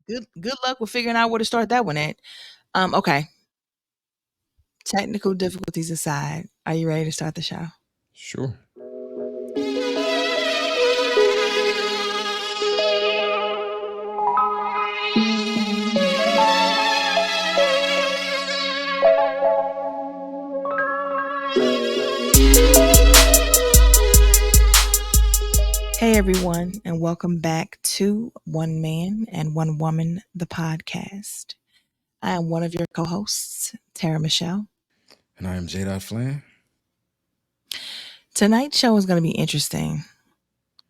Good luck with figuring out where to start that one at. Okay. Technical difficulties aside, are you ready to start the show? Sure. Hey everyone, and welcome back to One Man and One Woman, the podcast. I am one of your co-hosts, Tara Michelle. And I am J. Flynn. Tonight's show is going to be interesting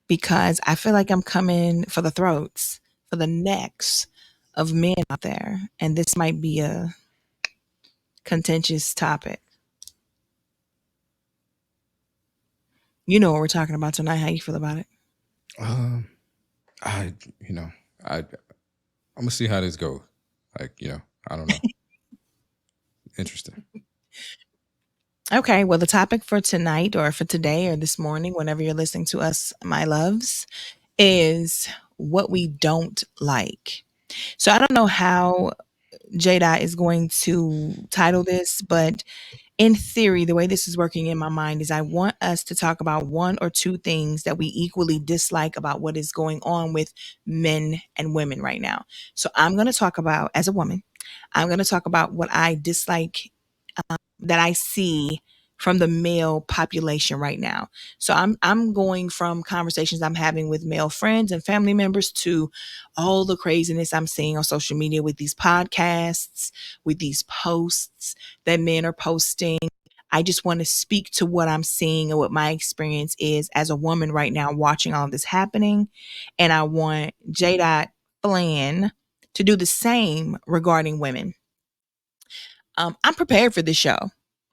because I feel like I'm coming for the throats, for the necks of men out there, and this might be a contentious topic. You know what we're talking about tonight. How you feel about it? I, I'm gonna see how this goes. I don't know. Interesting. Okay, well, the topic for tonight or for today or this morning, whenever you're listening to us, my loves, is what we don't like. So I don't know how Jada is going to title this, but in theory, the way this is working in my mind is I want us to talk about one or two things that we equally dislike about what is going on with men and women right now. So I'm going to talk about, as a woman, I'm going to talk about what I dislike that I see from the male population right now. So I'm going from conversations I'm having with male friends and family members to all the craziness I'm seeing on social media with these podcasts, with these posts that men are posting. I just want to speak to what I'm seeing and what my experience is as a woman right now watching all of this happening. And I want J. Flynn to do the same regarding women. I'm prepared for this show.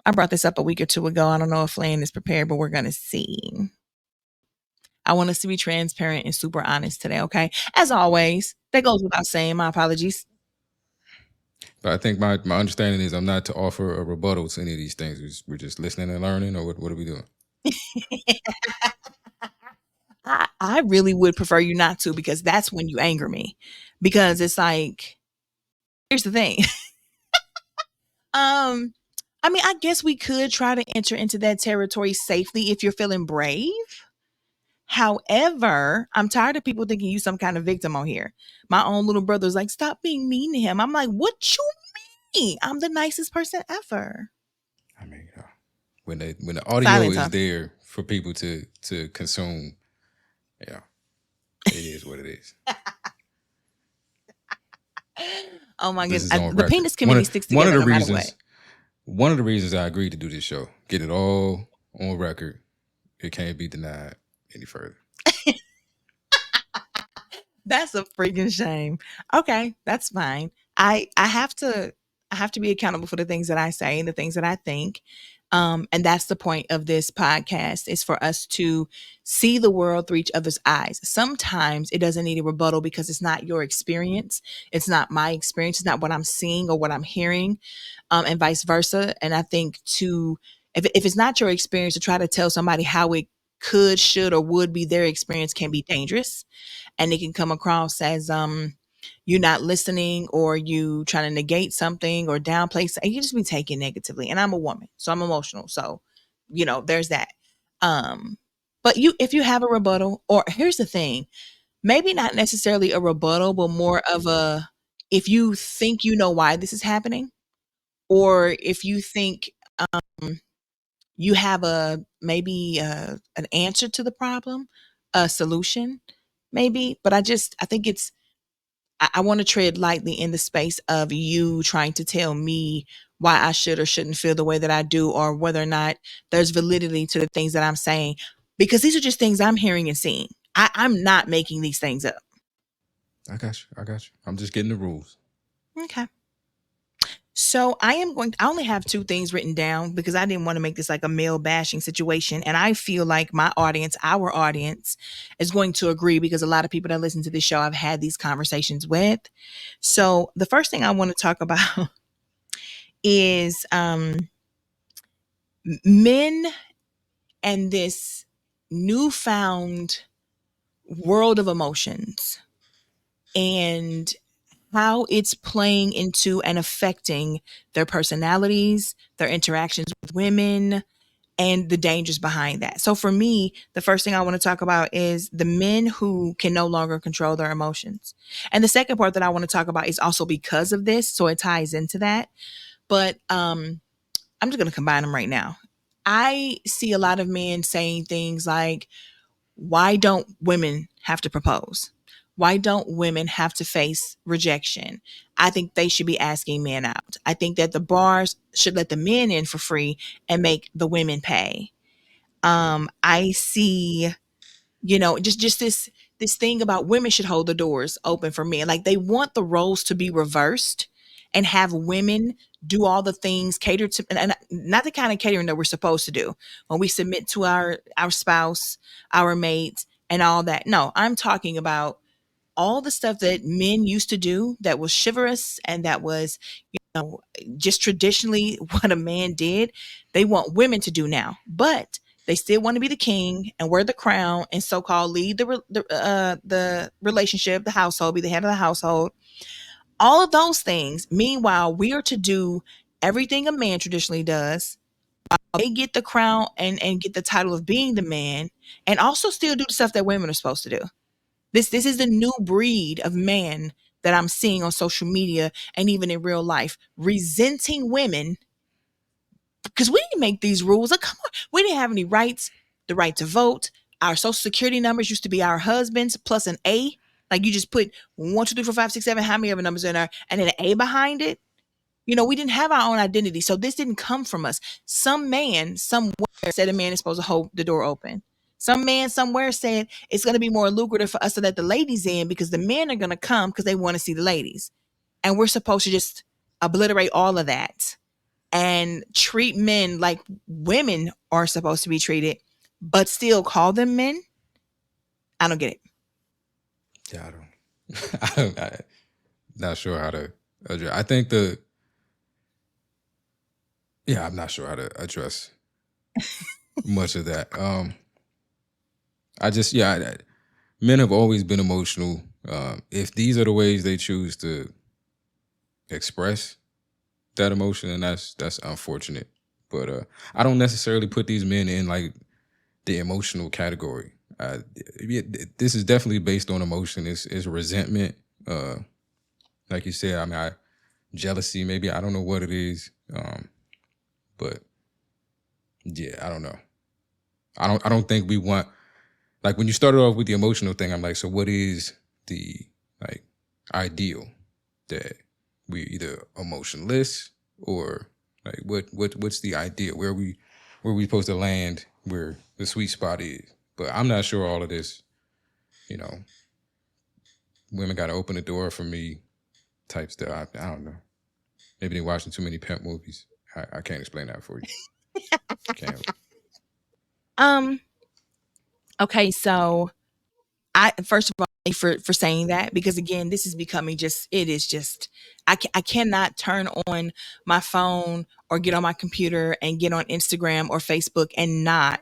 I brought this up a week or two ago. I don't know if Flynn is prepared, but we're going to see. I want us to be transparent and super honest today, okay? As always, that goes without saying. My apologies. But I think my understanding is I'm not to offer a rebuttal to any of these things. We're just listening and learning, or what are we doing? I really would prefer you not to, because that's when you anger me. Because it's like, here's the thing. I mean, I guess we could try to enter into that territory safely if you're feeling brave. However, I'm tired of people thinking you some kind of victim on here. My own little brother's like, stop being mean to him. I'm like, what you mean? I'm the nicest person ever. I mean, when the audio Silence, is huh? there for people to consume, yeah, it is what it is. Oh my This goodness. is on The record. penis committee sticks together no matter what. One of the reasons I agreed to do this show, get it all on record. It can't be denied any further. That's a freaking shame. Okay, that's fine. I have to be accountable for the things that I say and the things that I think. And that's the point of this podcast, is for us to see the world through each other's eyes. Sometimes it doesn't need a rebuttal because it's not your experience. It's not my experience. It's not what I'm seeing or what I'm hearing, and vice versa. And I think if it's not your experience, to try to tell somebody how it could, should, or would be their experience can be dangerous, and it can come across as you not listening, or you trying to negate something or downplay something. You just be taken negatively. And I'm a woman, so I'm emotional. So, there's that. But if you have a rebuttal, or here's the thing, maybe not necessarily a rebuttal, but more of a, if you think you know why this is happening, or if you think you have maybe an answer to the problem, a solution, maybe. But I think I want to tread lightly in the space of you trying to tell me why I should or shouldn't feel the way that I do, or whether or not there's validity to the things that I'm saying, because these are just things I'm hearing and seeing. I'm not making these things up. I got you. I'm just getting the rules. Okay. So I only have two things written down because I didn't want to make this like a male bashing situation. And I feel like our audience is going to agree, because a lot of people that listen to this show I've had these conversations with. So the first thing I want to talk about is men and this newfound world of emotions, and how it's playing into and affecting their personalities, their interactions with women, and the dangers behind that. So for me, the first thing I want to talk about is the men who can no longer control their emotions. And the second part that I want to talk about is also because of this, so it ties into that. But I'm just going to combine them right now. I see a lot of men saying things like, why don't women have to propose? Why don't women have to face rejection? I think they should be asking men out. I think that the bars should let the men in for free and make the women pay. I see, just this thing about women should hold the doors open for men. Like they want the roles to be reversed and have women do all the things cater to, and not the kind of catering that we're supposed to do when we submit to our spouse, our mate, and all that. No, I'm talking about all the stuff that men used to do that was chivalrous and that was, know, just traditionally what a man did, they want women to do now. But they still want to be the king and wear the crown and so-called lead the relationship, the household, be the head of the household. All of those things. Meanwhile, we are to do everything a man traditionally does. They get the crown and get the title of being the man, and also still do the stuff that women are supposed to do. This is the new breed of man that I'm seeing on social media and even in real life, resenting women because we didn't make these rules. Like, come on, we didn't have any rights. The right to vote. Our social security numbers used to be our husbands plus an A. Like you just put 1, 2, 3, 4, 5, 6, 7, how many other numbers in there, and then an A behind it. We didn't have our own identity, so this didn't come from us. Some man somewhere said a man is supposed to hold the door open. Some man somewhere said it's going to be more lucrative for us to let the ladies in because the men are going to come because they want to see the ladies, and we're supposed to just obliterate all of that and treat men like women are supposed to be treated, but still call them men. I don't get it. Yeah, I don't. I'm not sure how to address. I think I'm not sure how to address much of that. I just, men have always been emotional. If these are the ways they choose to express that emotion, and that's unfortunate. But I don't necessarily put these men in like the emotional category. This is definitely based on emotion. It's resentment. Like you said, I mean, jealousy. Maybe I don't know what it is. But yeah, I don't know. I don't think we want, like when you started off with the emotional thing. I'm like, so what is the like ideal that we either emotionless or like what's the ideal where we supposed to land where the sweet spot is. But I'm not sure all of this, you know, women got to open the door for me type stuff. I don't know. Maybe they're watching too many pimp movies. I can't explain that for you. Can't. Um. Okay. So I first of all for saying that because again this is becoming just it is just I cannot turn on my phone or get on my computer and get on Instagram or Facebook and not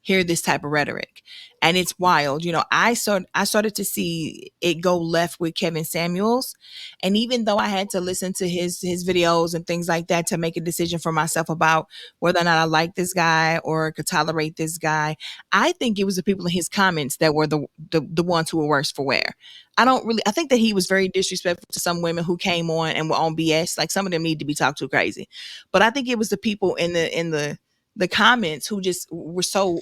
hear this type of rhetoric. And it's wild. I started to see it go left with Kevin Samuels, and even though I had to listen to his videos and things like that to make a decision for myself about whether or not I like this guy or could tolerate this guy, I think it was the people in his comments that were the ones who were worse for wear. I think that he was very disrespectful to some women who came on and were on BS. Like some of them need to be talked to crazy. But I think it was the people in the comments who just were so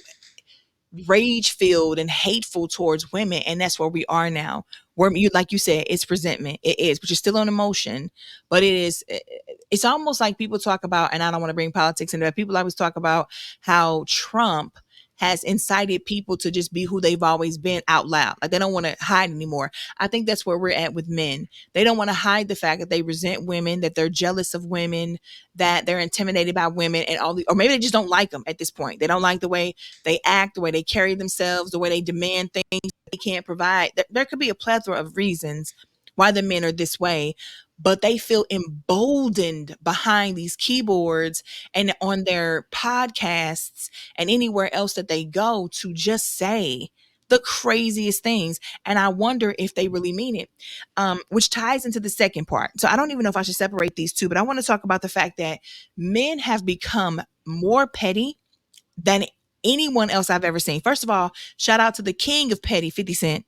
rage filled and hateful towards women, and that's where we are now. Where you like you said, it's resentment. It is, but you're still on emotion. But it's almost like people talk about, and I don't want to bring politics into it. People always talk about how Trump has incited people to just be who they've always been out loud. Like they don't want to hide anymore. I think that's where we're at with men. They don't want to hide the fact that they resent women, that they're jealous of women, that they're intimidated by women, and or maybe they just don't like them at this point. They don't like the way they act, the way they carry themselves, the way they demand things they can't provide. There could be a plethora of reasons why the men are this way, but they feel emboldened behind these keyboards and on their podcasts and anywhere else that they go to just say the craziest things. And I wonder if they really mean it, which ties into the second part. So I don't even know if I should separate these two, but I want to talk about the fact that men have become more petty than anyone else I've ever seen. First of all, shout out to the king of petty, 50 Cent.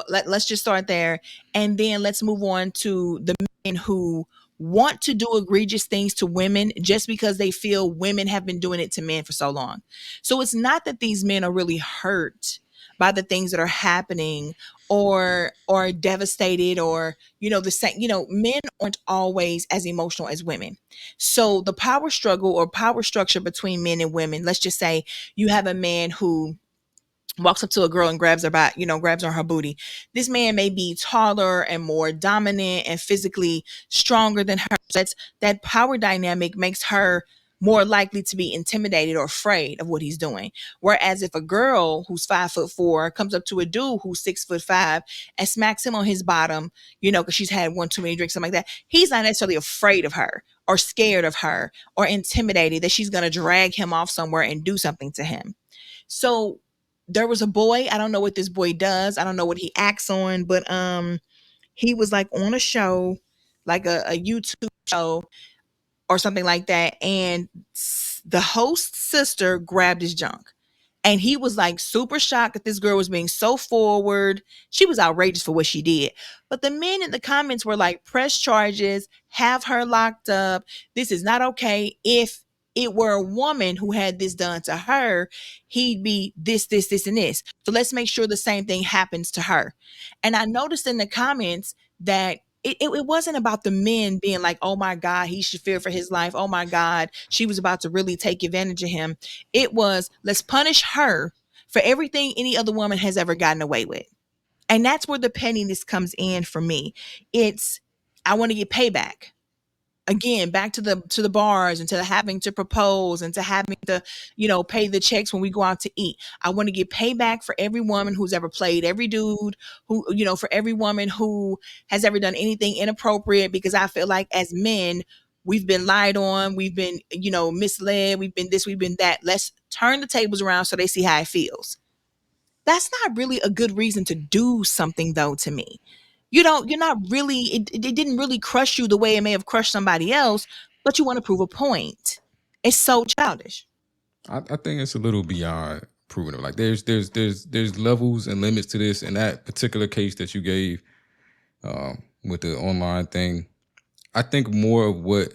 Let's just start there. And then let's move on to the men who want to do egregious things to women just because they feel women have been doing it to men for so long. So it's not that these men are really hurt by the things that are happening or devastated or the same. Men aren't always as emotional as women. So the power struggle or power structure between men and women, let's just say you have a man who walks up to a girl and grabs her by, grabs on her booty. This man may be taller and more dominant and physically stronger than her. That power dynamic makes her more likely to be intimidated or afraid of what he's doing. Whereas if a girl who's 5'4" comes up to a dude who's 6'5" and smacks him on his bottom, because she's had one too many drinks, something like that, he's not necessarily afraid of her or scared of her or intimidated that she's going to drag him off somewhere and do something to him. So there was a boy, I don't know what this boy does, I don't know what he acts on, but he was like on a show, like a YouTube show or something like that, and the host's sister grabbed his junk. And he was like super shocked that this girl was being so forward. She was outrageous for what she did. But the men in the comments were like, press charges, have her locked up. This is not okay. If it were a woman who had this done to her, he'd be this, this, this, and this. So let's make sure the same thing happens to her. And I noticed in the comments that it wasn't about the men being like, oh my God, he should fear for his life. Oh my God, she was about to really take advantage of him. It was, let's punish her for everything any other woman has ever gotten away with. And that's where the pettiness comes in for me. It's, I want to get payback. Again, back to the bars and to the having to propose and to having to, pay the checks when we go out to eat. I want to get payback for every woman who's ever played every dude who, for every woman who has ever done anything inappropriate, because I feel like as men, we've been lied on, we've been, misled, we've been this, we've been that. Let's turn the tables around so they see how it feels. That's not really a good reason to do something though, to me. You're not really, it didn't really crush you the way it may have crushed somebody else, but you want to prove a point. It's so childish. I think it's a little beyond proving it. Like there's levels and limits to this. In that particular case that you gave with the online thing, I think more of what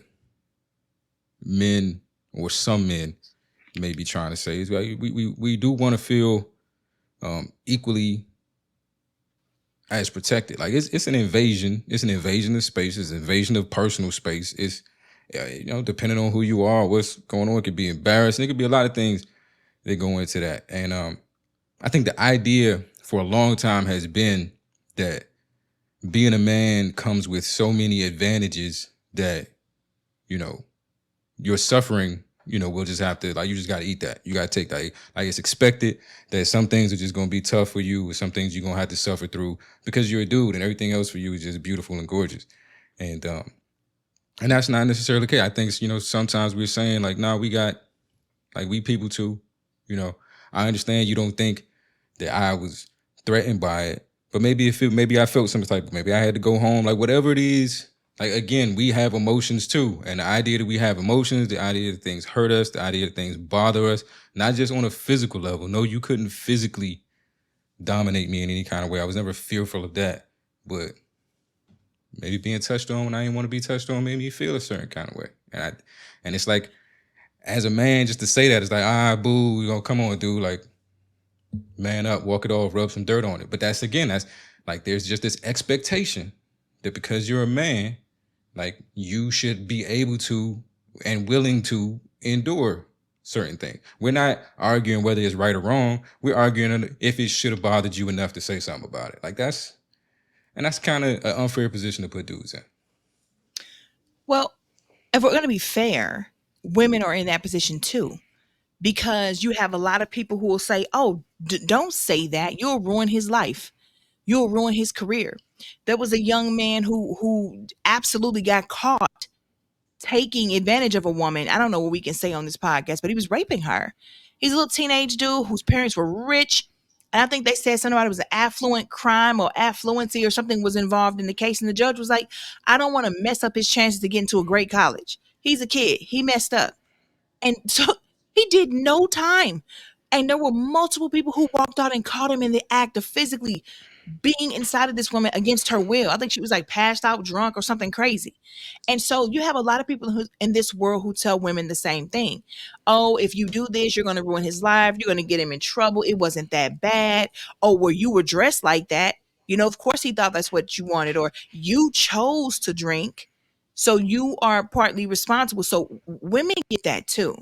men or some men may be trying to say is we do want to feel equally as protected. Like it's an invasion. It's an invasion of space. It's an invasion of personal space. It's depending on who you are, what's going on, it could be embarrassing. It could be a lot of things that go into that. And I think the idea for a long time has been that being a man comes with so many advantages that, your suffering, we'll just have to, like, you just got to eat that. You got to take that. Like it's expected that some things are just going to be tough for you, or some things you're going to have to suffer through because you're a dude, and everything else for you is just beautiful and gorgeous. And that's not necessarily the case. I think, sometimes we're saying like, nah, we people too, I understand you don't think that I was threatened by it, but maybe maybe I felt some type, maybe I had to go home, like whatever it is. Like, again, we have emotions too. And the idea that we have emotions, the idea that things hurt us, the idea that things bother us, not just on a physical level. No, you couldn't physically dominate me in any kind of way. I was never fearful of that. But maybe being touched on when I didn't want to be touched on made me feel a certain kind of way. And it's like, as a man, just to say that, it's like, boo, come on, dude, like, man up, walk it off, rub some dirt on it. But that's like, there's just this expectation that because you're a man, like, you should be able to and willing to endure certain things. We're not arguing whether it's right or wrong. We're arguing if it should have bothered you enough to say something about it. Like, that's kind of an unfair position to put dudes in. Well, if we're going to be fair, women are in that position too, because you have a lot of people who will say, oh, don't say that. You'll ruin his life. You'll ruin his career. There was a young man who absolutely got caught taking advantage of a woman. I don't know what we can say on this podcast, but he was raping her. He's a little teenage dude whose parents were rich, And I think they said something about it was an affluent crime or affluency or something was involved in the case. And the judge was like, I don't want to mess up his chances to get into a great college. He's a kid. He messed up. And so he did no time. And there were multiple people who walked out and caught him in the act of physically being inside of this woman against her will. I think she was like passed out drunk or something crazy. And so you have a lot of people who in this world who tell women the same thing. Oh, if you do this, you're going to ruin his life. You're going to get him in trouble. It wasn't that bad. Oh, well, you were dressed like that. You know, of course he thought that's what you wanted, or you chose to drink. So you are partly responsible. So women get that too.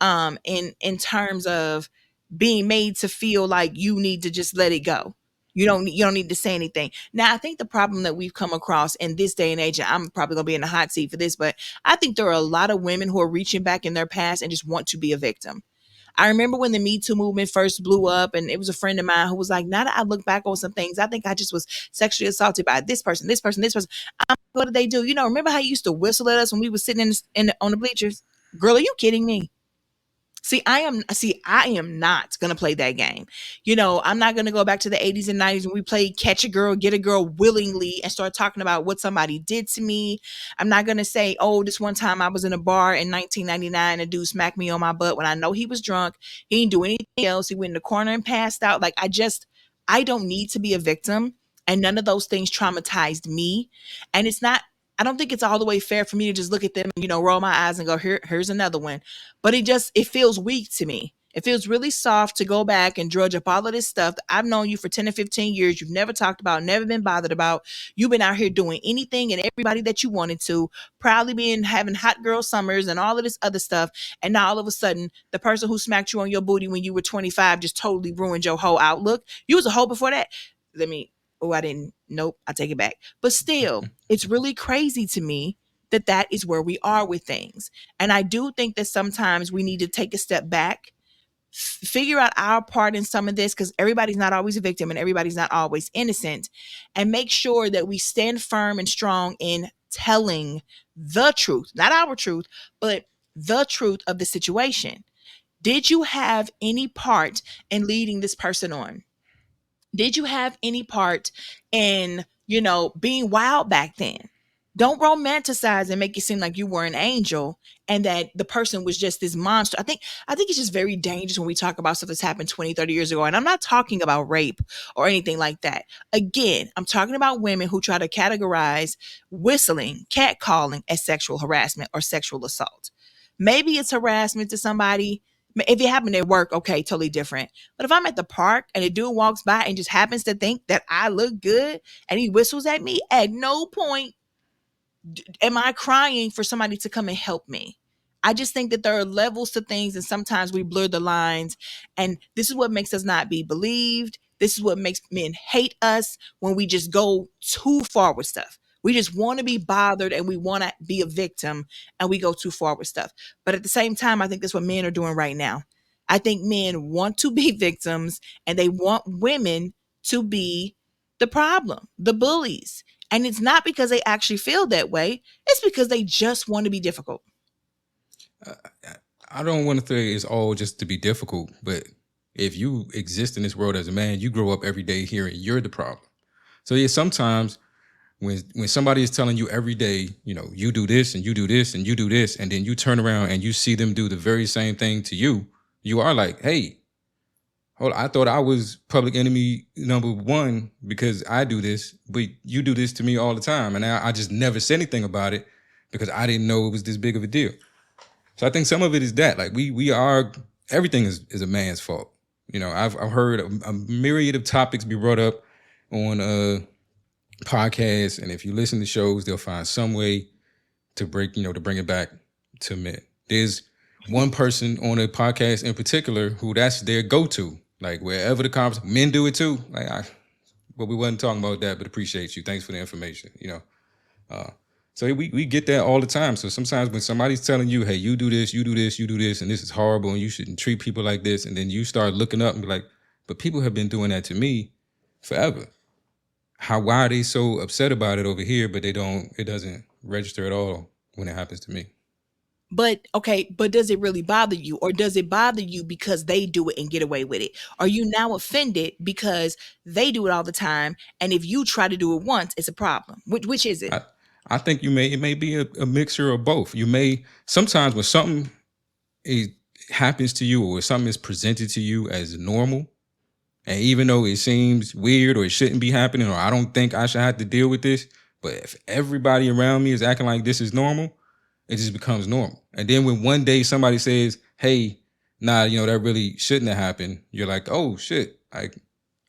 In terms of being made to feel like you need to just let it go. You don't need to say anything. Now, I think the problem that we've come across in this day and age, and I'm probably gonna be in the hot seat for this, but I think there are a lot of women who are reaching back in their past and just want to be a victim. I remember when the Me Too movement first blew up, and it was a friend of mine who was like, now that I look back on some things, I think I just was sexually assaulted by this person, this person, this person. What did they do? You know, remember how you used to whistle at us when we were sitting on the bleachers? Girl, are you kidding me? I am not gonna play that game. You know, I'm not gonna go back to the 80s and 90s when we played catch a girl, get a girl willingly and start talking about what somebody did to me. I'm not gonna say, oh, this one time I was in a bar in 1999 and a dude smacked me on my butt when I know he was drunk. He didn't do anything else. He went in the corner and passed out. Like I don't need to be a victim. And none of those things traumatized me. And I don't think it's all the way fair for me to just look at them and, roll my eyes and go, here's another one. But it feels weak to me. It feels really soft to go back and drudge up all of this stuff that I've known you for 10 or 15 years. You've never talked about, never been bothered about. You've been out here doing anything and everybody that you wanted to, proudly having hot girl summers and all of this other stuff. And now all of a sudden, the person who smacked you on your booty when you were 25 just totally ruined your whole outlook. You was a hoe before that. I didn't. Nope, I take it back. But still, it's really crazy to me that is where we are with things. And I do think that sometimes we need to take a step back, figure out our part in some of this, because everybody's not always a victim and everybody's not always innocent, and make sure that we stand firm and strong in telling the truth, not our truth, but the truth of the situation. Did you have any part in leading this person on? Did you have any part in, being wild back then? Don't romanticize and make it seem like you were an angel and that the person was just this monster. I think it's just very dangerous when we talk about stuff that's happened 20, 30 years ago. And I'm not talking about rape or anything like that. Again, I'm talking about women who try to categorize whistling, catcalling as sexual harassment or sexual assault. Maybe it's harassment to somebody. If it happened at work, okay, totally different. But if I'm at the park and a dude walks by and just happens to think that I look good and he whistles at me, at no point am I crying for somebody to come and help me. I just think that there are levels to things, and sometimes we blur the lines. And this is what makes us not be believed. This is what makes men hate us, when we just go too far with stuff. We just want to be bothered and we want to be a victim, and we go too far with stuff. But at the same time, I think that's what men are doing right now. I think men want to be victims and they want women to be the problem, the bullies. And it's not because they actually feel that way. It's because they just want to be difficult. I don't want to say it's all just to be difficult, but if you exist in this world as a man, you grow up every day hearing you're the problem. So yeah, sometimes when somebody is telling you every day, you do this and you do this and you do this, and then you turn around and you see them do the very same thing to you, you are like, hey, hold on, I thought I was public enemy number one because I do this, but you do this to me all the time. And I just never said anything about it because I didn't know it was this big of a deal. So I think some of it is that, like, everything is a man's fault. I've heard a myriad of topics be brought up on podcasts, and if you listen to shows, they'll find some way to bring it back to men. There's one person on a podcast in particular who that's their go-to. Like, wherever the conversation, men do it too. But we wasn't talking about that, but appreciate you. Thanks for the information, So we get that all the time. So sometimes when somebody's telling you, hey, you do this, you do this, you do this, and this is horrible, and you shouldn't treat people like this, and then you start looking up and be like, but people have been doing that to me forever. Why are they so upset about it over here, but it doesn't register at all when it happens to me? But okay, but does it really bother you, or does it bother you because they do it and get away with it? Are you now offended because they do it all the time, and if you try to do it once, it's a problem? Which is it? I I think it may be a mixture of both. You may sometimes when something it happens to you or something is presented to you as normal, and even though it seems weird or it shouldn't be happening or I don't think I should have to deal with this, but if everybody around me is acting like this is normal, it just becomes normal. And then when one day somebody says, "Hey, nah, that really shouldn't have happened," you're like, "Oh shit!" Like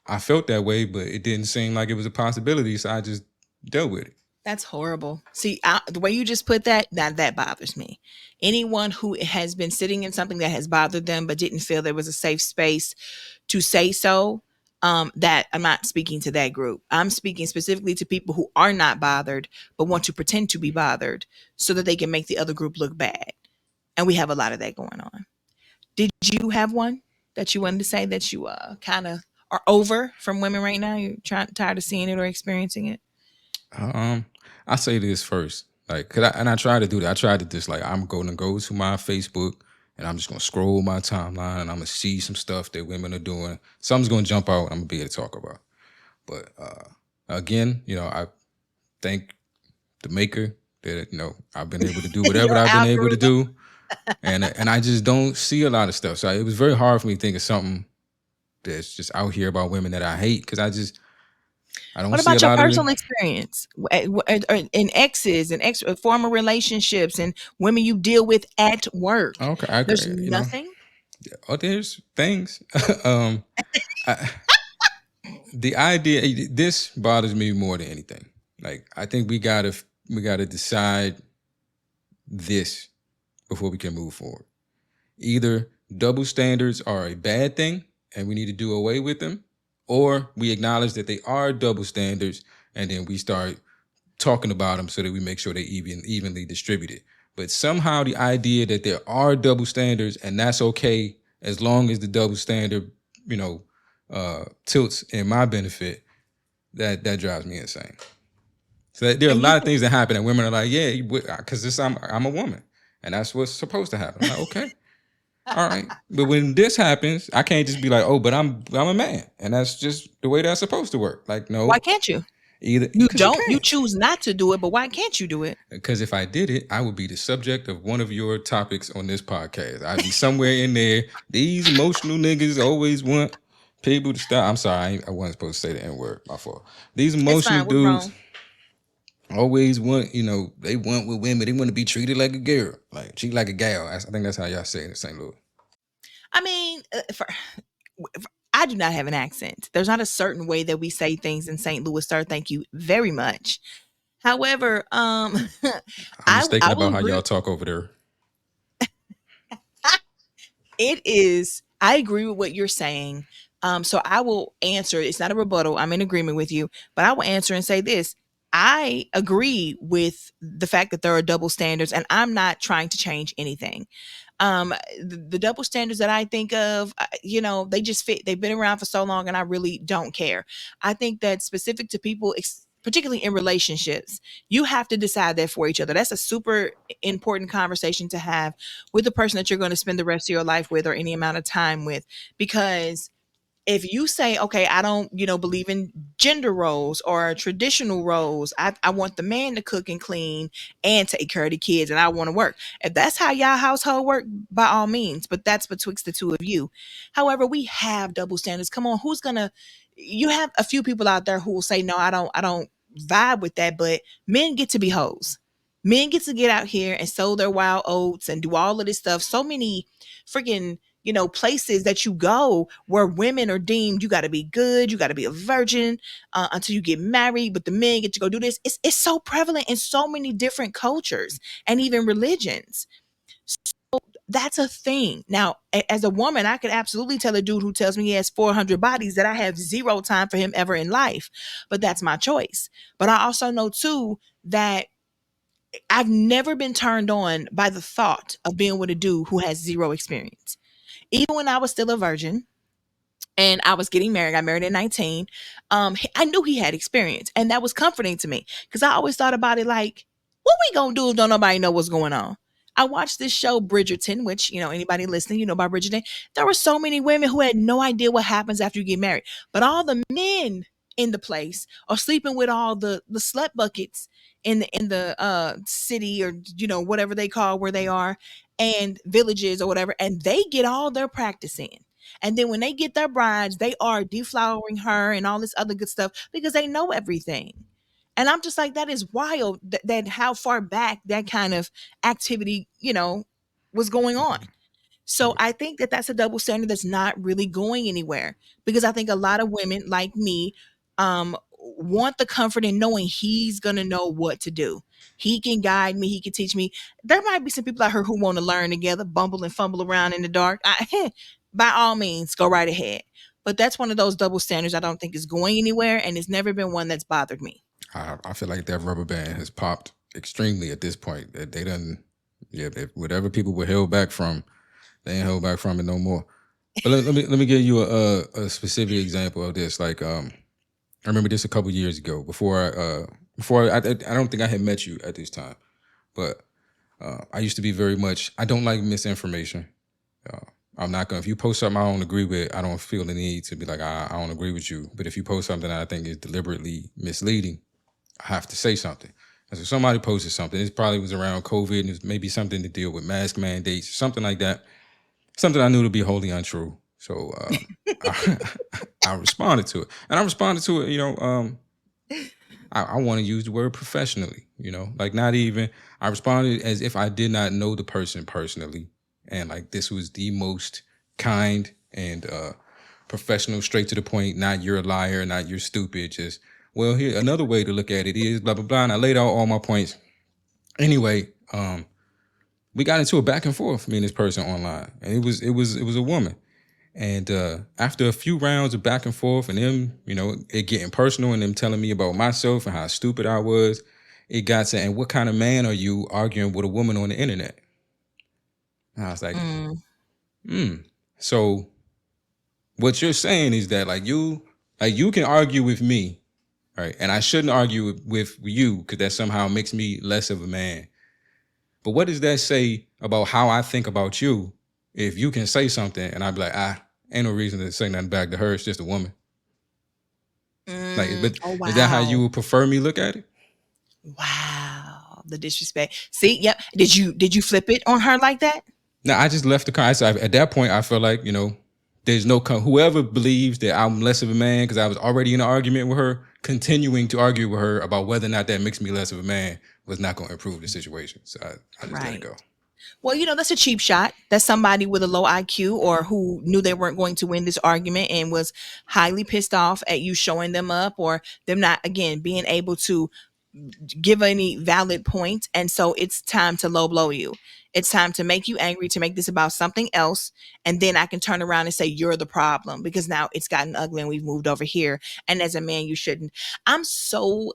I felt that way, but it didn't seem like it was a possibility, so I just dealt with it. That's horrible. See, the way you just put that, that bothers me. Anyone who has been sitting in something that has bothered them but didn't feel there was a safe space to say so, that I'm not speaking to that group. I'm speaking specifically to people who are not bothered but want to pretend to be bothered so that they can make the other group look bad. And we have a lot of that going on. Did you have one that you wanted to say that you kind of are over from women right now? You're tired of seeing it or experiencing it? Um, I say this first, like, I try to do that. I try to just like I'm going to go to my Facebook and I'm just gonna scroll my timeline and I'm gonna see some stuff that women are doing. Something's gonna jump out. I'm gonna be able to talk about. But again, I thank the maker that I've been able to do whatever Your I've been able to algorithm. do, and I just don't see a lot of stuff. So it was very hard for me to think of something that's just out here about women that I hate because I don't What see a about your lot of it. personal experience in exes and former relationships and women you deal with at work? Okay, There's agree. nothing. Oh, there's things. um, I, the idea this bothers me more than anything. Like I think we gotta decide this before we can move forward. Either double standards are a bad thing and we need to do away with them, or we acknowledge that they are double standards and then we start talking about them so that we make sure they evenly distributed. But somehow the idea that there are double standards and that's okay as long as the double standard, tilts in my benefit, that drives me insane. So there are a And you lot of can, things that happen and women are like, yeah, because I'm a woman and that's what's supposed to happen. I'm like, okay, all right. But when this happens, I can't just be like, oh, but I'm a man and that's just the way that's supposed to work. Like, why no, can't you? either You because you don't. You can't. choose not to do it, but why can't you do it? Because if I did it, I would be the subject of one of your topics on this podcast. I'd be somewhere in there. These emotional niggas always want people to stop. I'm sorry, I wasn't supposed to say the N word. My fault. These It's emotional fine. We're dudes grown. always want, they want with women. They want to be treated like a girl, like treat like a gal. I think that's how y'all say it in St. Louis. I mean, I do not have an accent. There's not a certain way that we say things in St. Louis, sir. Thank you very much. However, I'm I mistaken will about how agree. y'all talk over there. It is. I agree with what you're saying. So I will answer. It's not a rebuttal. I'm in agreement with you, but I will answer and say this. I agree with the fact that there are double standards, and I'm not trying to change anything. The double standards that I think of, they just fit. They've been around for so long, and I really don't care. I think that specific to people, particularly in relationships, you have to decide that for each other. That's a super important conversation to have with the person that you're going to spend the rest of your life with or any amount of time with, because if you say, okay, I don't, believe in gender roles or traditional roles, I want the man to cook and clean and take care of the kids and I want to work. If that's how y'all household work, by all means, but that's betwixt the two of you. However, we have double standards. Come on, you have a few people out there who will say, no, I don't vibe with that, but men get to be hoes. Men get to get out here and sow their wild oats and do all of this stuff. So many freaking places that you go where women are deemed you got to be good, you got to be a virgin until you get married, but the men get to go do this. It's so prevalent in so many different cultures and even religions. That's a thing. Now, as a woman, I could absolutely tell a dude who tells me he has 400 bodies that I have zero time for him ever in life, but that's my choice. But I also know too that I've never been turned on by the thought of being with a dude who has zero experience. Even when I was still a virgin and I was getting married, I got married at 19. I knew he had experience, and that was comforting to me because I always thought about it like, what we gonna do if don't nobody know what's going on? I watched this show Bridgerton, which, anybody listening, about Bridgerton. There were so many women who had no idea what happens after you get married. But all the men in the place are sleeping with all the slut buckets in the city, or whatever they call where they are, and villages or whatever, and they get all their practice in. And then when they get their brides, they are deflowering her and all this other good stuff because they know everything. And I'm just like, that is wild, that how far back that kind of activity, was going on. Mhm. So Yeah. I think that that's a double standard that's not really going anywhere, because I think a lot of women like me want the comfort in knowing he's going to know what to do. He can guide me, he can teach me. There might be some people out here who want to learn together, bumble and fumble around in the dark. By all means, go right ahead. But that's one of those double standards I don't think is going anywhere, and it's never been one that's bothered me. I feel like that rubber band has popped extremely at this point. That they done, yeah, whatever people were held back from, they ain't held back from it no more. But let me give you a specific example of this. Like I remember this a couple years ago before I don't think I had met you at this time, but I used to be very much. I don't like misinformation. Uh, I'm not gonna. If you post something I don't agree with, I don't feel the need to be like I don't agree with you. But if you post something that I think is deliberately misleading, I have to say something. And so somebody posted something. It probably was around COVID, and it was maybe something to deal with mask mandates, something like that. Something I knew to be wholly untrue. So I, I responded to it, and I responded to it. I want to use the word professionally. Like not even. I responded as if I did not know the person personally, and like this was the most kind and professional, straight to the point. Not you're a liar, not you're stupid. Just well, here another way to look at it is blah blah blah. And I laid out all my points. Anyway, we got into a back and forth, me and this person online, and it was a woman. And after a few rounds of back and forth, and them, it getting personal, and them telling me about myself and how stupid I was, it got to, and what kind of man are you arguing with a woman on the internet? And I was like, Mm, hmm. So what you're saying is that like you can argue with me, right? And I shouldn't argue with you because that somehow makes me less of a man. But what does that say about how I think about you if you can say something and I'd be like, ain't no reason to say nothing back to her. It's just a woman. Like, but oh, is that how you wow. would prefer me look at it? Wow. The disrespect. See, yep. Did you flip it on her like that? No, I just left the car. So at that point, I felt like, there's no, whoever believes that I'm less of a man because I was already in an argument with her, continuing to argue with her about whether or not that makes me less of a man was not going to improve the situation. So I just let it Right. go. Well, that's a cheap shot. That's somebody with a low IQ, or who knew they weren't going to win this argument and was highly pissed off at you showing them up, or them not, again, being able to give any valid point. And so it's time to low blow you. It's time to make you angry, to make this about something else. And then I can turn around and say, you're the problem, because now it's gotten ugly and we've moved over here. And as a man, you shouldn't. I'm so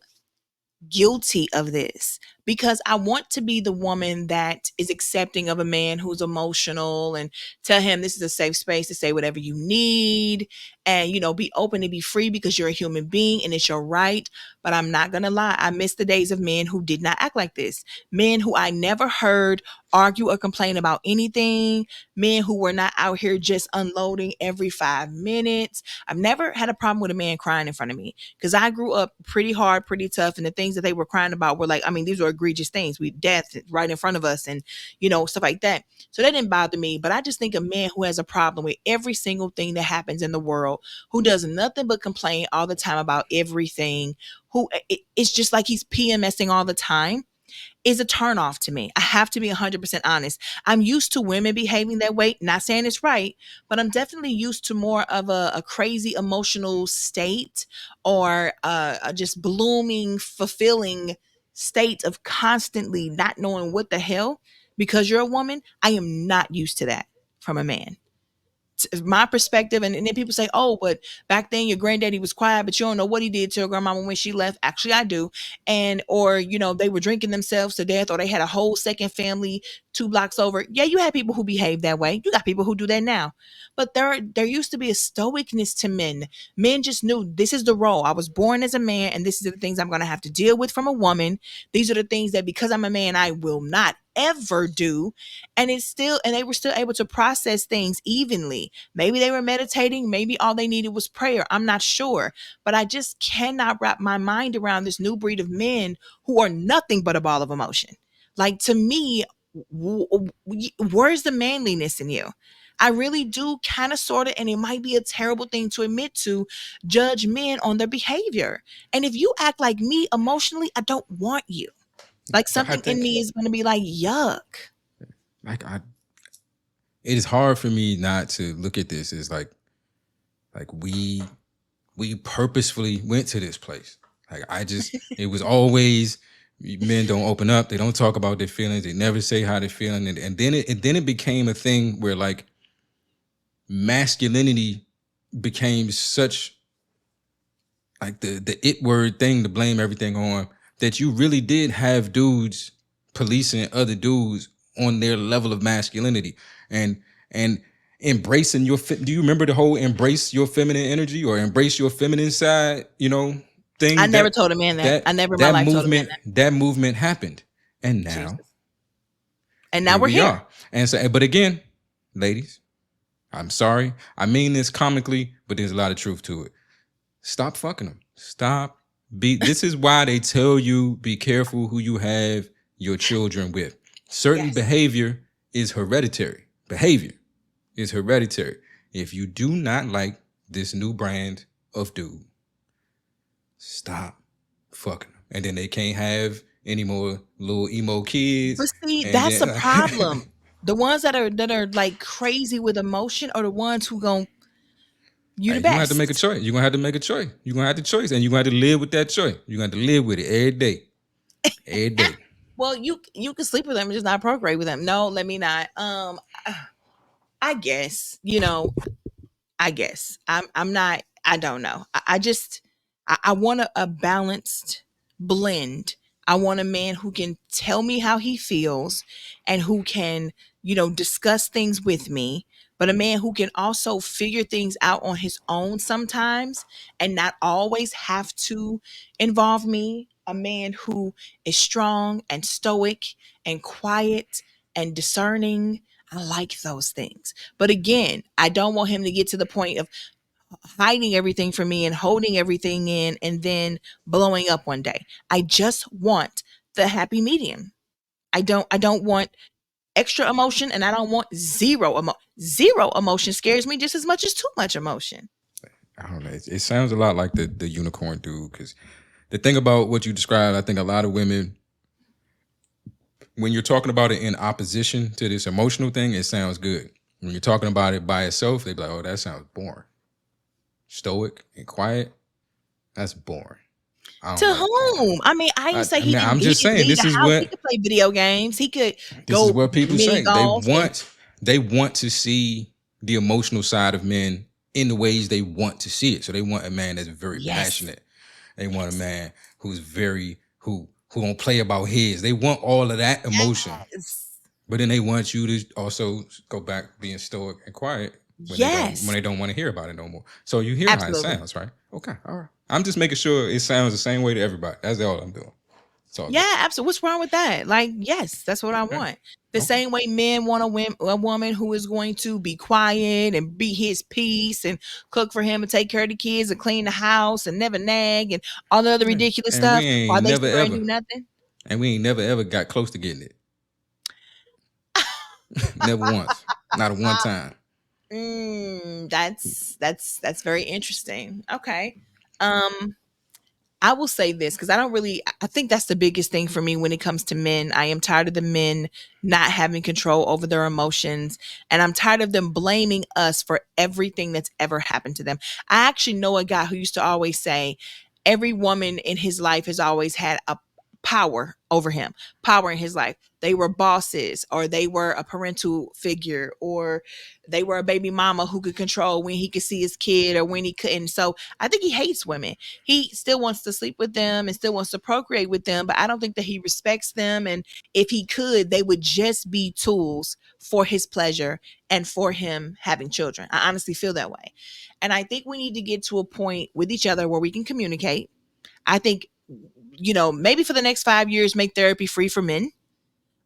guilty of this because I want to be the woman that is accepting of a man who's emotional, and tell him this is a safe space to say whatever you need, and be open and be free because you're a human being and it's your right. But I'm not going to lie, I miss the days of men who did not act like this. Men who I never heard argue or complain about anything. Men who were not out here just unloading every 5 minutes. I've never had a problem with a man crying in front of me because I grew up pretty hard, pretty tough, and the things that they were crying about were like, I mean, these were egregious things. We death right in front of us, and stuff like that. So that didn't bother me. But I just think a man who has a problem with every single thing that happens in the world, who does nothing but complain all the time about everything, who it's just like he's PMSing all the time, is a turnoff to me. I have to be 100% honest. I'm used to women behaving that way. Not saying it's right, but I'm definitely used to more of a crazy emotional state, or a just blooming, fulfilling state of constantly not knowing what the hell. Because you're a woman, I am not used to that from a man. My perspective. And then people say, oh, but back then your granddaddy was quiet, but you don't know what he did to your grandmama when she left. Actually, I do. And or they were drinking themselves to death, or they had a whole second family 2 blocks over. Yeah, you had people who behave that way. You got people who do that now. But there used to be a stoicness to men. Men just knew, this is the role. I was born as a man, and this is the things I'm going to have to deal with from a woman. These are the things that, because I'm a man, I will not ever do. And they were still able to process things evenly. Maybe they were meditating, maybe all they needed was prayer. I'm not sure. But I just cannot wrap my mind around this new breed of men who are nothing but a ball of emotion. Like, to me, where's the manliness in you? I really do kind of sort of, and it might be a terrible thing to admit to, judge men on their behavior. And if you act like me emotionally, I don't want you. Like, But I something in think me is going to be like, yuck. like it is hard for me not to look at this as like we purposefully went to this place. Like it was always men don't open up, they don't talk about their feelings, they never say how they're feeling, and then it became a thing where like masculinity became such like the it word thing to blame everything on, that you really did have dudes policing other dudes on their level of masculinity and embracing do you remember the whole embrace your feminine energy or embrace your feminine side, I thing never told a man that. I never in my life told a man that. that movement happened, and now Jesus. And now here we're we here. are. And so, but again, ladies, I'm sorry, I mean this comically, but there's a lot of truth to it. Stop fucking them. Stop. This is why they tell you be careful who you have your children with. Certain Yes. behavior is hereditary. Behavior is hereditary. If you do not like this new brand of dude, stop fucking them. And then they can't have any more little emo kids. But see, And that's the then problem. The ones that are like crazy with emotion are the ones who gon' you the Hey, you're gonna have to best. make a choice. You're gonna have to make a choice. You're gonna have to choice, and you're gonna have to live with that choice. You're gonna have to live with it every day. Every day. Well, you can sleep with them and just not procreate with them. No, let me not. I guess, I guess I'm not. I don't know. I just I want a balanced blend. I want a man who can tell me how he feels and who can, discuss things with me, but a man who can also figure things out on his own sometimes and not always have to involve me. A man who is strong and stoic and quiet and discerning. I like those things. But again, I don't want him to get to the point of hiding everything from me and holding everything in and then blowing up one day. I just want the happy medium. I don't want extra emotion and I don't want zero emotion scares me just as much as too much emotion. I don't know. It sounds a lot like the unicorn dude. Because the thing about what you described, I think a lot of women, when you're talking about it in opposition to this emotional thing, it sounds good. When you're talking about it by itself, they be like, "Oh, that sounds boring. Stoic and quiet. That's boring." I To don't like that. whom? I mean, I didn't say he I'm didn't he just didn't saying leave this the is house. He what could play video games. He could this is go what people mini say. They golf. want to see the emotional side of men in the ways they want to see it. So they want a man that's very Yes. passionate. They want a man who's very who don't play about his. They want all of that emotion. Yes. But then they want you to also go back being stoic and quiet when Yes. they don't want to hear about it no more. So you hear Absolutely. how it sounds, right? Okay, all right. I'm just making sure it sounds the same way to everybody. That's all I'm doing. Yeah, absolutely. What's wrong with that? Like, yes, that's what I want. The same way men want a woman who is going to be quiet and be his peace and cook for him and take care of the kids and clean the house and never nag and all the other ridiculous And stuff we ain't while they never sit there and ever do nothing. and we ain't never ever got close to getting it. Never once. Not a one time. That's very interesting. Okay. I will say this because I think that's the biggest thing for me when it comes to men. I am tired of the men not having control over their emotions, and I'm tired of them blaming us for everything that's ever happened to them. I actually know a guy who used to always say, every woman in his life has always had a power over him, power in his life. They were bosses, or they were a parental figure, or they were a baby mama who could control when he could see his kid or when he couldn't. So I think he hates women. He still wants to sleep with them and still wants to procreate with them, but I don't think that he respects them. And if he could, they would just be tools for his pleasure and for him having children. I honestly feel that way. And I think we need to get to a point with each other where we can communicate. I think, maybe for the next 5 years, make therapy free for men.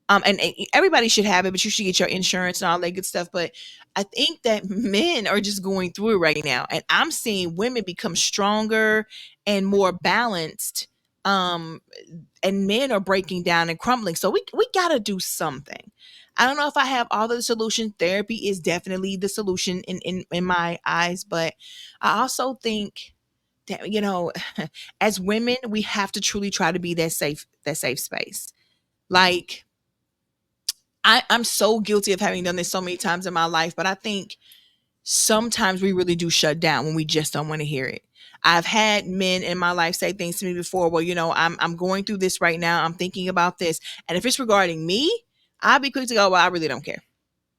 And everybody should have it, but you should get your insurance and all that good stuff. But I think that men are just going through it right now, and I'm seeing women become stronger and more balanced. Um, and men are breaking down and crumbling. So we gotta do something. I don't know if I have all the solution. Therapy is definitely the solution in my eyes, but I also think that as women, we have to truly try to be that safe space. Like I'm so guilty of having done this so many times in my life, but I think sometimes we really do shut down when we just don't want to hear it. I've had men in my life say things to me before. Well, I'm going through this right now. I'm thinking about this, and if it's regarding me, I'll be quick to go. Well, I really don't care.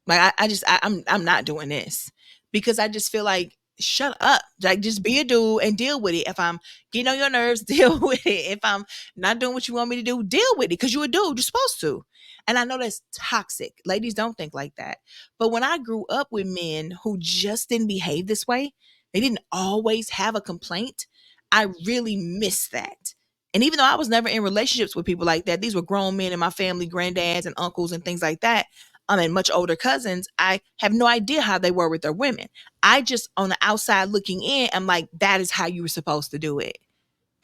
Like I'm not doing this because I just feel like shut up. Like just be a dude and deal with it. If I'm getting on your nerves, deal with it. If I'm not doing what you want me to do, deal with it because you're a dude. You're supposed to. And I know that's toxic. Ladies don't think like that. But when I grew up with men who just didn't behave this way, they didn't always have a complaint. I really miss that. And even though I was never in relationships with people like that, these were grown men in my family, granddads and uncles and things like that, and much older cousins, I have no idea how they were with their women. I just, on the outside looking in, I'm like, that is how you were supposed to do it.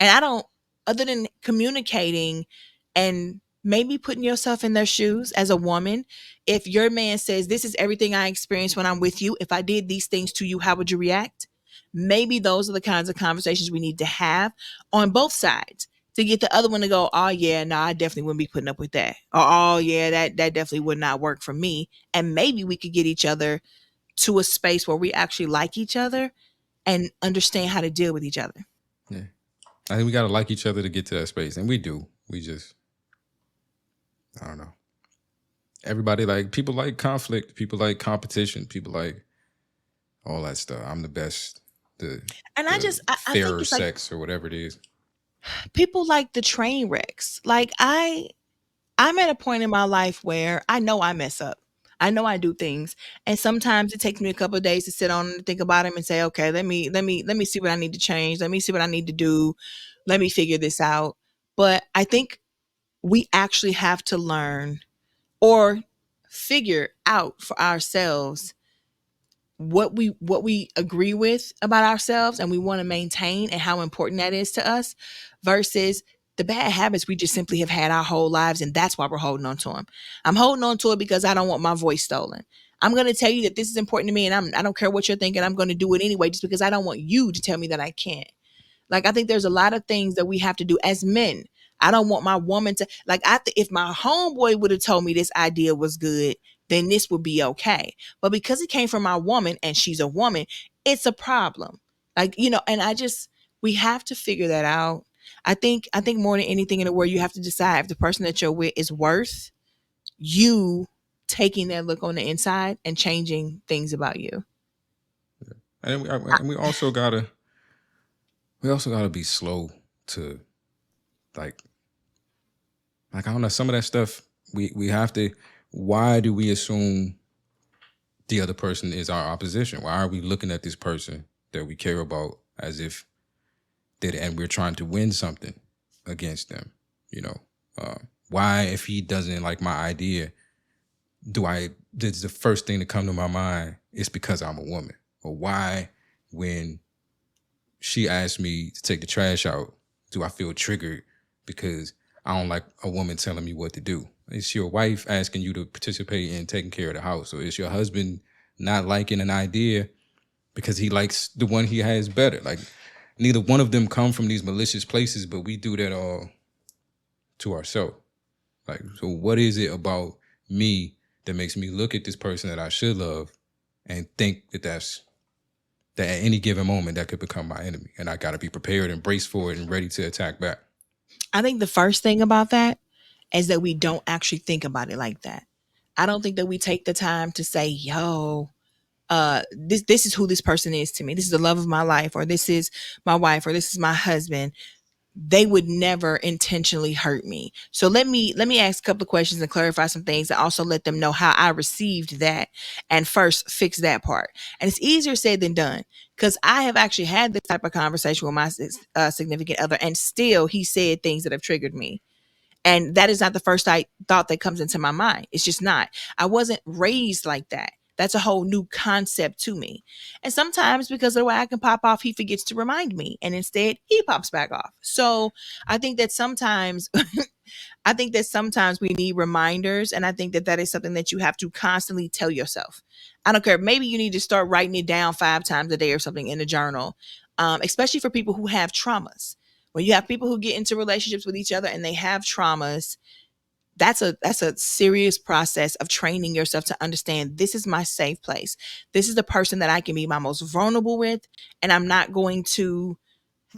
And I don't, other than communicating and maybe putting yourself in their shoes as a woman, if your man says, this is everything I experience when I'm with you, if I did these things to you, how would you react? Maybe those are the kinds of conversations we need to have on both sides to get the other one to go, oh yeah, no, I definitely wouldn't be putting up with that. Or oh yeah, that definitely would not work for me. And maybe we could get each other to a space where we actually like each other and understand how to deal with each other. Yeah. I think we gotta like each other to get to that space. And we do. We just, I don't know. Everybody like people like conflict, people like competition, people like all that stuff. I'm the best, the And I the just I think fairer it's like sex or whatever it is. people like the train wrecks. Like I'm at a point in my life where I know I mess up. I know I do things, and sometimes it takes me a couple of days to sit on and think about them and say, okay, let me see what I need to change. Let me see what I need to do. Let me figure this out. But I think we actually have to learn or figure out for ourselves what we agree with about ourselves and we want to maintain and how important that is to us versus the bad habits we just simply have had our whole lives, and that's why we're holding on to them. I'm holding on to it because I don't want my voice stolen. I'm going to tell you that this is important to me, and I don't care what you're thinking. I'm going to do it anyway just because I don't want you to tell me that I can't. Like I think there's a lot of things that we have to do as men. I don't want my woman to like if my homeboy would have told me this idea was good, then this would be okay. But because it came from my woman and she's a woman, it's a problem. And I just we have to figure that out. I think more than anything in the world, you have to decide if the person that you're with is worth you taking that look on the inside and changing things about you. And we also gotta be slow to like I don't know, some of that stuff we have to. Why do we assume the other person is our opposition? Why are we looking at this person that we care about as if that, and we're trying to win something against them? You know, why, if he doesn't like my idea, this is the first thing to come to my mind is because I'm a woman? Or why, when she asked me to take the trash out, do I feel triggered because I don't like a woman telling me what to do? It's your wife asking you to participate in taking care of the house. Or it's your husband not liking an idea because he likes the one he has better. Like neither one of them come from these malicious places, but we do that all to ourselves. Like, so what is it about me that makes me look at this person that I should love and think that at any given moment that could become my enemy, and I got to be prepared and braced for it and ready to attack back? I think the first thing about that is that we don't actually think about it like that. I don't think that we take the time to say, yo, this is who this person is to me. This is the love of my life, or this is my wife, or this is my husband. They would never intentionally hurt me. So let me ask a couple of questions and clarify some things and also let them know how I received that and first fix that part. And it's easier said than done because I have actually had this type of conversation with my significant other, and still he said things that have triggered me. And that is not the first thought that comes into my mind. It's just not. I wasn't raised like that. That's a whole new concept to me. And sometimes, because of the way I can pop off, he forgets to remind me. And instead, he pops back off. So I think that sometimes we need reminders, and I think that that is something that you have to constantly tell yourself. I don't care. Maybe you need to start writing it down 5 times a day or something in a journal, especially for people who have traumas. When you have people who get into relationships with each other and they have traumas, that's a serious process of training yourself to understand, this is my safe place. This is the person that I can be my most vulnerable with, and I'm not going to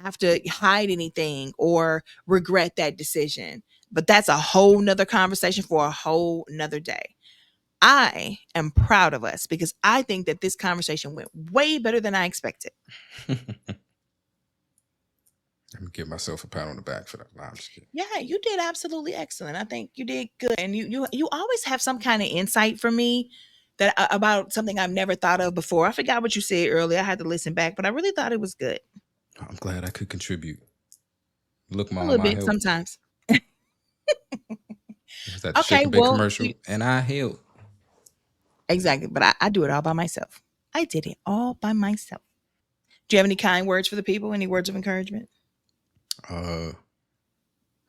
have to hide anything or regret that decision. But that's a whole nother conversation for a whole nother day. I am proud of us because I think that this conversation went way better than I expected. Let me give myself a pat on the back for that. Nah, I'm just kidding. Yeah, you did absolutely excellent. I think you did good, and you always have some kind of insight for me that about something I've never thought of before. I forgot what you said earlier. I had to listen back, but I really thought it was good. I'm glad I could contribute. Look, A Mom, little I bit helped. sometimes. It was that the shake Okay, and bake well, commercial, and I helped. exactly. But I do it all by myself. I did it all by myself. Do you have any kind words for the people? Any words of encouragement? Uh,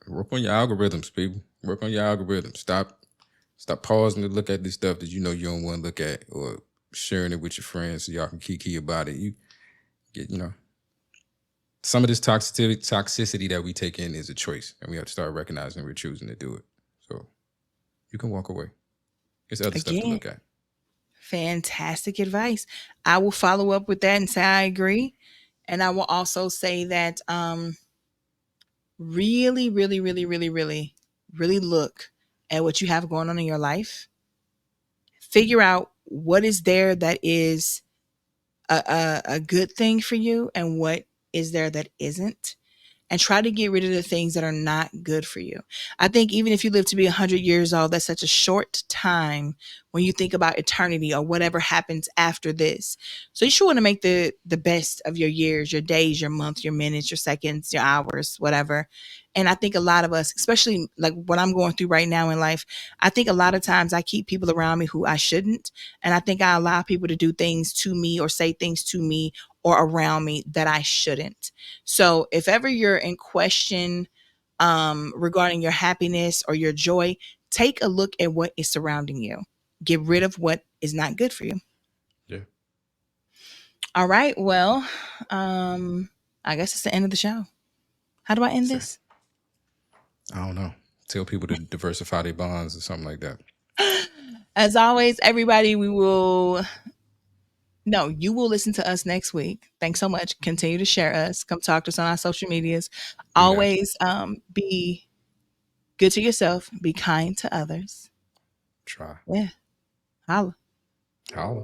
Work on your algorithms, people. Work on your algorithms. Stop pausing to look at this stuff that you know you don't want to look at, or sharing it with your friends so y'all can kiki about it. You get, some of this toxicity that we take in is a choice, and we have to start recognizing we're choosing to do it. So you can walk away. There's other stuff to Again, look at. fantastic advice. I will follow up with that and say I agree. And I will also say that really, really, really, really, really, really look at what you have going on in your life. Figure out what is there that is a good thing for you and what is there that isn't, and try to get rid of the things that are not good for you. I think even if you live to be 100 years old, that's such a short time when you think about eternity or whatever happens after this. So you should want to make the best of your years, your days, your months, your minutes, your seconds, your hours, whatever. And I think a lot of us, especially like what I'm going through right now in life, I think a lot of times I keep people around me who I shouldn't. And I think I allow people to do things to me or say things to me or around me that I shouldn't. So if ever you're in question regarding your happiness or your joy, take a look at what is surrounding you. Get rid of what is not good for you. Yeah. All right. Well, I guess it's the end of the show. How do I end So, this? I don't know. Tell people to diversify their bonds or something like that. As always, everybody, you will listen to us next week. Thanks so much. Continue to share us. Come talk to us on our social medias. Do that. Always be good to yourself. Be kind to others. Try. Yeah. Holla. Holla.